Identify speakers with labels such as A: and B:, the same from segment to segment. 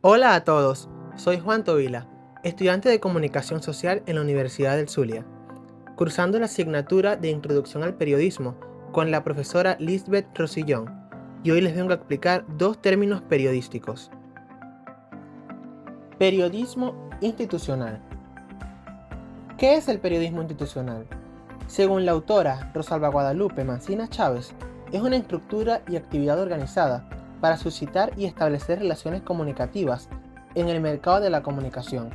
A: Hola a todos, soy Juan Tovila, estudiante de Comunicación Social en la Universidad del Zulia, cursando la asignatura de Introducción al Periodismo con la profesora Lisbeth Rosillón, y hoy les vengo a explicar dos términos periodísticos. Periodismo institucional. ¿Qué es el periodismo institucional? Según la autora Rosalba Guadalupe Mancina Chávez, es una estructura y actividad organizada para suscitar y establecer relaciones comunicativas en el mercado de la comunicación,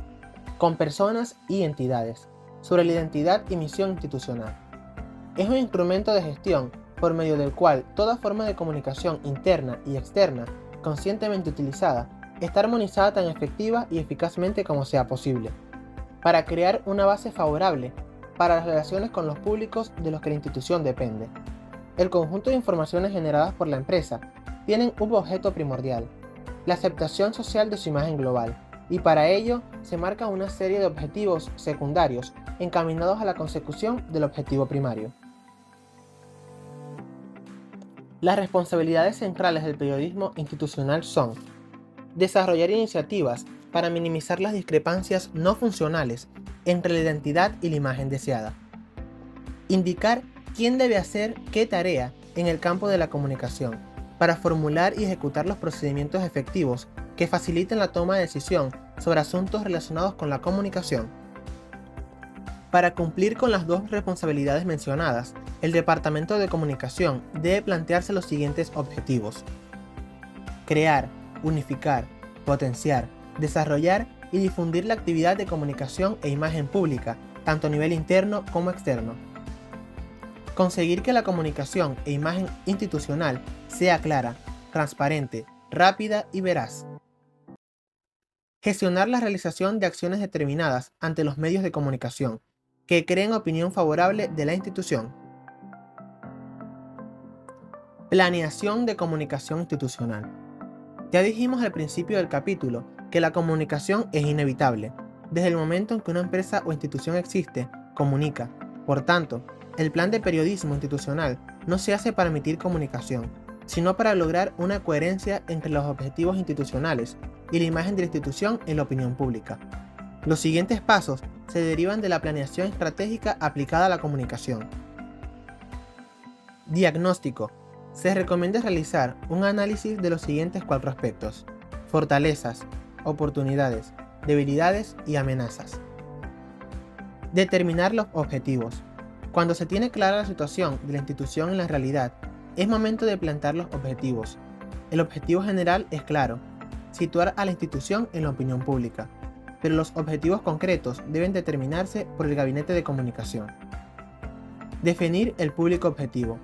A: con personas y entidades, sobre la identidad y misión institucional. Es un instrumento de gestión por medio del cual toda forma de comunicación interna y externa, conscientemente utilizada, está armonizada tan efectiva y eficazmente como sea posible, para crear una base favorable para las relaciones con los públicos de los que la institución depende. El conjunto de informaciones generadas por la empresa tienen un objeto primordial, la aceptación social de su imagen global, y para ello se marca una serie de objetivos secundarios encaminados a la consecución del objetivo primario. Las responsabilidades centrales del periodismo institucional son desarrollar iniciativas para minimizar las discrepancias no funcionales entre la identidad y la imagen deseada, indicar quién debe hacer qué tarea en el campo de la comunicación, para formular y ejecutar los procedimientos efectivos que faciliten la toma de decisión sobre asuntos relacionados con la comunicación. Para cumplir con las dos responsabilidades mencionadas, el Departamento de Comunicación debe plantearse los siguientes objetivos: crear, unificar, potenciar, desarrollar y difundir la actividad de comunicación e imagen pública, tanto a nivel interno como externo. Conseguir que la comunicación e imagen institucional sea clara, transparente, rápida y veraz. Gestionar la realización de acciones determinadas ante los medios de comunicación, que creen opinión favorable de la institución. Planeación de comunicación institucional. Ya dijimos al principio del capítulo que la comunicación es inevitable. Desde el momento en que una empresa o institución existe, comunica. Por tanto, el plan de periodismo institucional no se hace para emitir comunicación, sino para lograr una coherencia entre los objetivos institucionales y la imagen de la institución en la opinión pública. Los siguientes pasos se derivan de la planeación estratégica aplicada a la comunicación. Diagnóstico. Se recomienda realizar un análisis de los siguientes 4 aspectos: fortalezas, oportunidades, debilidades y amenazas. Determinar los objetivos. Cuando se tiene clara la situación de la institución en la realidad, es momento de plantear los objetivos. El objetivo general es claro: situar a la institución en la opinión pública, pero los objetivos concretos deben determinarse por el Gabinete de Comunicación. Definir el público objetivo.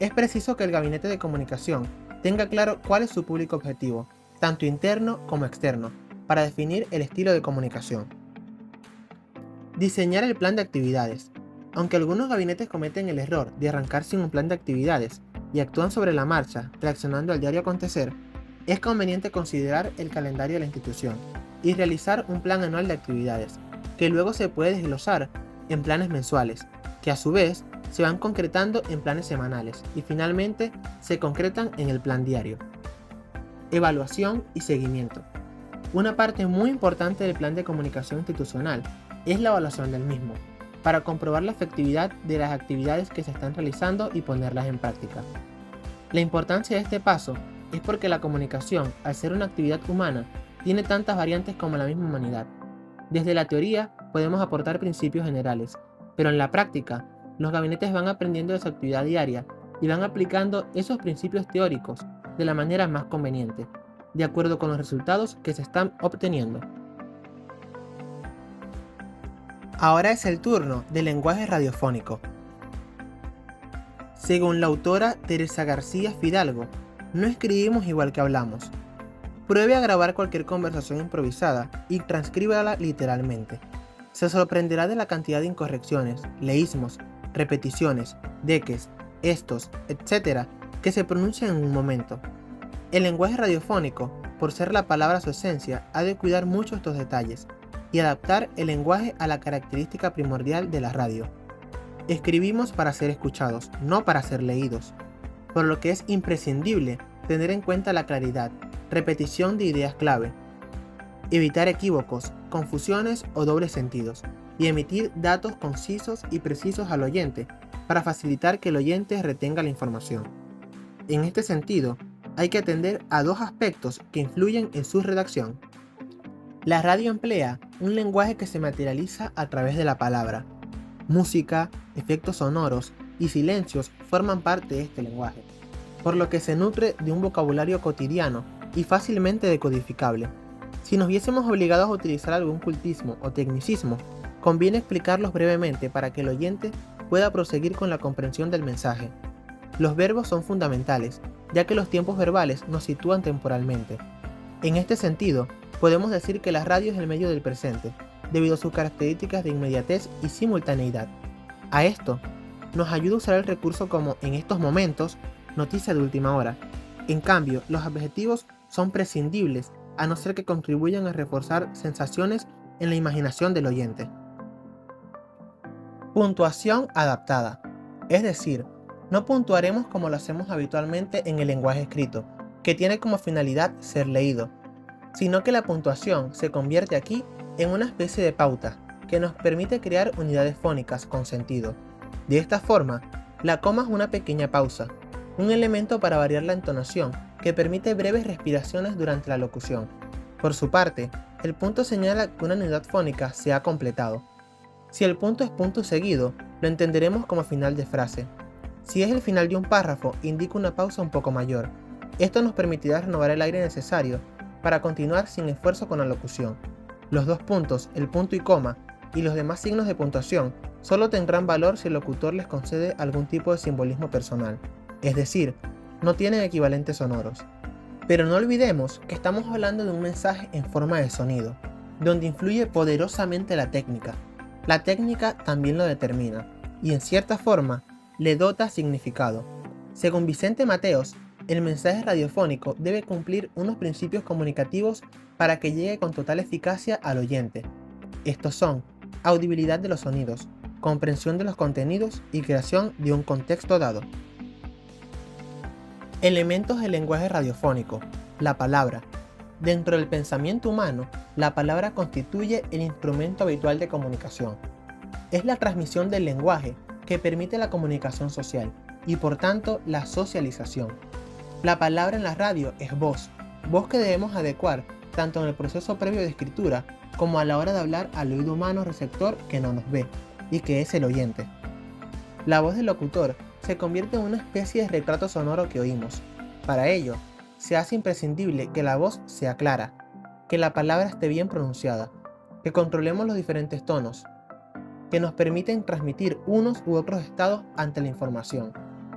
A: Es preciso que el Gabinete de Comunicación tenga claro cuál es su público objetivo, tanto interno como externo, para definir el estilo de comunicación. Diseñar el plan de actividades. Aunque algunos gabinetes cometen el error de arrancar sin un plan de actividades y actúan sobre la marcha, reaccionando al diario acontecer, es conveniente considerar el calendario de la institución y realizar un plan anual de actividades, que luego se puede desglosar en planes mensuales, que a su vez se van concretando en planes semanales y finalmente se concretan en el plan diario. Evaluación y seguimiento. Una parte muy importante del plan de comunicación institucional es la evaluación del mismo, para comprobar la efectividad de las actividades que se están realizando y ponerlas en práctica. La importancia de este paso es porque la comunicación, al ser una actividad humana, tiene tantas variantes como la misma humanidad. Desde la teoría podemos aportar principios generales, pero en la práctica, los gabinetes van aprendiendo de su actividad diaria y van aplicando esos principios teóricos de la manera más conveniente, de acuerdo con los resultados que se están obteniendo. Ahora es el turno del lenguaje radiofónico. Según la autora Teresa García Fidalgo, no escribimos igual que hablamos. Pruebe a grabar cualquier conversación improvisada y transcríbala literalmente. Se sorprenderá de la cantidad de incorrecciones, leísmos, repeticiones, deques, estos, etc., que se pronuncian en un momento. El lenguaje radiofónico, por ser la palabra su esencia, ha de cuidar mucho estos detalles y adaptar el lenguaje a la característica primordial de la radio. Escribimos para ser escuchados, no para ser leídos, por lo que es imprescindible tener en cuenta la claridad, repetición de ideas clave, evitar equívocos, confusiones o dobles sentidos, y emitir datos concisos y precisos al oyente para facilitar que el oyente retenga la información. En este sentido, hay que atender a dos aspectos que influyen en su redacción. La radio emplea un lenguaje que se materializa a través de la palabra. Música, efectos sonoros y silencios forman parte de este lenguaje, por lo que se nutre de un vocabulario cotidiano y fácilmente decodificable. Si nos viésemos obligados a utilizar algún cultismo o tecnicismo, conviene explicarlos brevemente para que el oyente pueda proseguir con la comprensión del mensaje. Los verbos son fundamentales, ya que los tiempos verbales nos sitúan temporalmente. En este sentido, podemos decir que la radio es el medio del presente, debido a sus características de inmediatez y simultaneidad. A esto, nos ayuda a usar el recurso como en estos momentos, noticia de última hora. En cambio, los adjetivos son prescindibles, a no ser que contribuyan a reforzar sensaciones en la imaginación del oyente. Puntuación adaptada. Es decir, no puntuaremos como lo hacemos habitualmente en el lenguaje escrito, que tiene como finalidad ser leído, sino que la puntuación se convierte aquí en una especie de pauta que nos permite crear unidades fónicas con sentido. De esta forma, la coma es una pequeña pausa, un elemento para variar la entonación que permite breves respiraciones durante la locución. Por su parte, el punto señala que una unidad fónica se ha completado. Si el punto es punto seguido, lo entenderemos como final de frase. Si es el final de un párrafo, indica una pausa un poco mayor. Esto nos permitirá renovar el aire necesario para continuar sin esfuerzo con la locución. Los dos puntos, el punto y coma, y los demás signos de puntuación solo tendrán valor si el locutor les concede algún tipo de simbolismo personal, es decir, no tienen equivalentes sonoros. Pero no olvidemos que estamos hablando de un mensaje en forma de sonido, donde influye poderosamente la técnica. La técnica también lo determina, y en cierta forma, le dota significado. Según Vicente Mateos, el mensaje radiofónico debe cumplir unos principios comunicativos para que llegue con total eficacia al oyente. Estos son audibilidad de los sonidos, comprensión de los contenidos y creación de un contexto dado. Elementos del lenguaje radiofónico. La palabra. Dentro del pensamiento humano, la palabra constituye el instrumento habitual de comunicación. Es la transmisión del lenguaje que permite la comunicación social y por tanto la socialización. La palabra en la radio es voz que debemos adecuar tanto en el proceso previo de escritura como a la hora de hablar al oído humano receptor que no nos ve y que es el oyente. La voz del locutor se convierte en una especie de retrato sonoro que oímos. Para ello, se hace imprescindible que la voz sea clara, que la palabra esté bien pronunciada, que controlemos los diferentes tonos, que nos permiten transmitir unos u otros estados ante la información,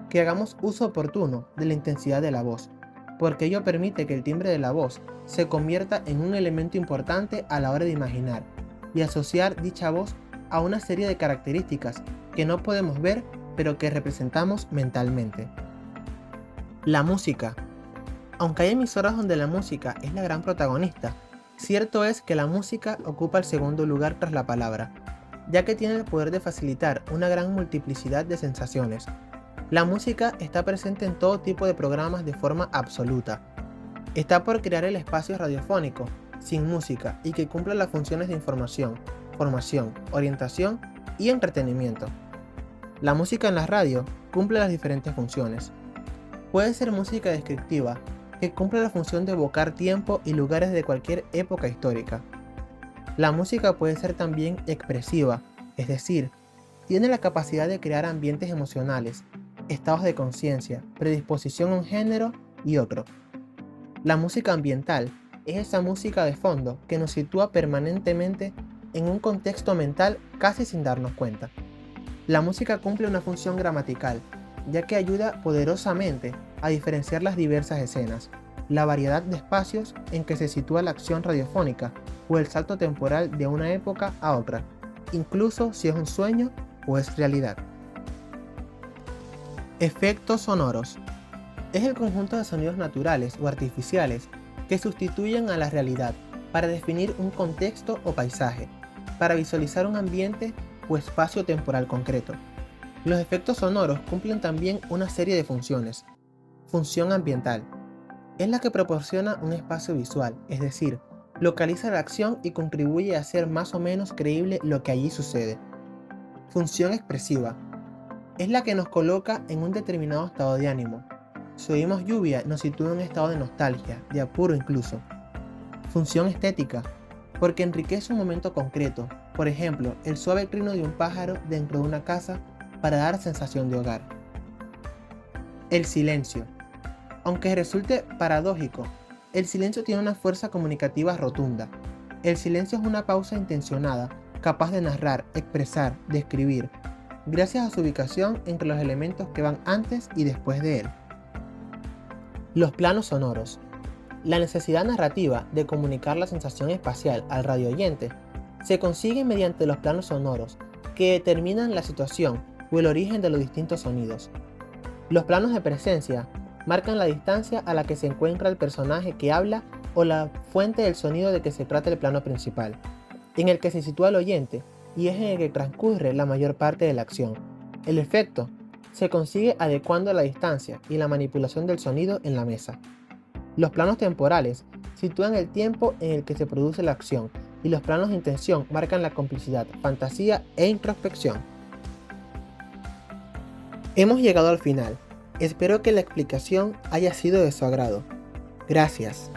A: que hagamos uso oportuno de la intensidad de la voz, porque ello permite que el timbre de la voz se convierta en un elemento importante a la hora de imaginar y asociar dicha voz a una serie de características que no podemos ver pero que representamos mentalmente. La música. Aunque hay emisoras donde la música es la gran protagonista, cierto es que la música ocupa el segundo lugar tras la palabra, ya que tiene el poder de facilitar una gran multiplicidad de sensaciones. La música está presente en todo tipo de programas de forma absoluta. Está por crear el espacio radiofónico sin música y que cumpla las funciones de información, formación, orientación y entretenimiento. La música en la radio cumple las diferentes funciones. Puede ser música descriptiva, que cumple la función de evocar tiempo y lugares de cualquier época histórica. La música puede ser también expresiva, es decir, tiene la capacidad de crear ambientes emocionales, estados de conciencia, predisposición a un género y otro. La música ambiental es esa música de fondo que nos sitúa permanentemente en un contexto mental casi sin darnos cuenta. La música cumple una función gramatical, ya que ayuda poderosamente a diferenciar las diversas escenas, la variedad de espacios en que se sitúa la acción radiofónica o el salto temporal de una época a otra, incluso si es un sueño o es realidad. Efectos sonoros. Es el conjunto de sonidos naturales o artificiales que sustituyen a la realidad para definir un contexto o paisaje, para visualizar un ambiente o espacio temporal concreto. Los efectos sonoros cumplen también una serie de funciones. Función ambiental. Es la que proporciona un espacio visual, es decir, Localiza la acción y contribuye a hacer más o menos creíble lo que allí sucede. Función expresiva. Es la que nos coloca en un determinado estado de ánimo. Si oímos lluvia, nos sitúa en un estado de nostalgia, de apuro incluso. Función estética. Porque enriquece un momento concreto, por ejemplo, el suave trino de un pájaro dentro de una casa para dar sensación de hogar. El silencio. Aunque resulte paradójico, el silencio tiene una fuerza comunicativa rotunda. El silencio es una pausa intencionada, capaz de narrar, expresar, describir, gracias a su ubicación entre los elementos que van antes y después de él. Los planos sonoros. La necesidad narrativa de comunicar la sensación espacial al radioyente se consigue mediante los planos sonoros, que determinan la situación o el origen de los distintos sonidos. Los planos de presencia marcan la distancia a la que se encuentra el personaje que habla o la fuente del sonido de que se trata el plano principal, en el que se sitúa el oyente y es en el que transcurre la mayor parte de la acción. El efecto se consigue adecuando la distancia y la manipulación del sonido en la mesa. Los planos temporales sitúan el tiempo en el que se produce la acción y los planos de intención marcan la complicidad, fantasía e introspección. Hemos llegado al final. Espero que la explicación haya sido de su agrado. Gracias.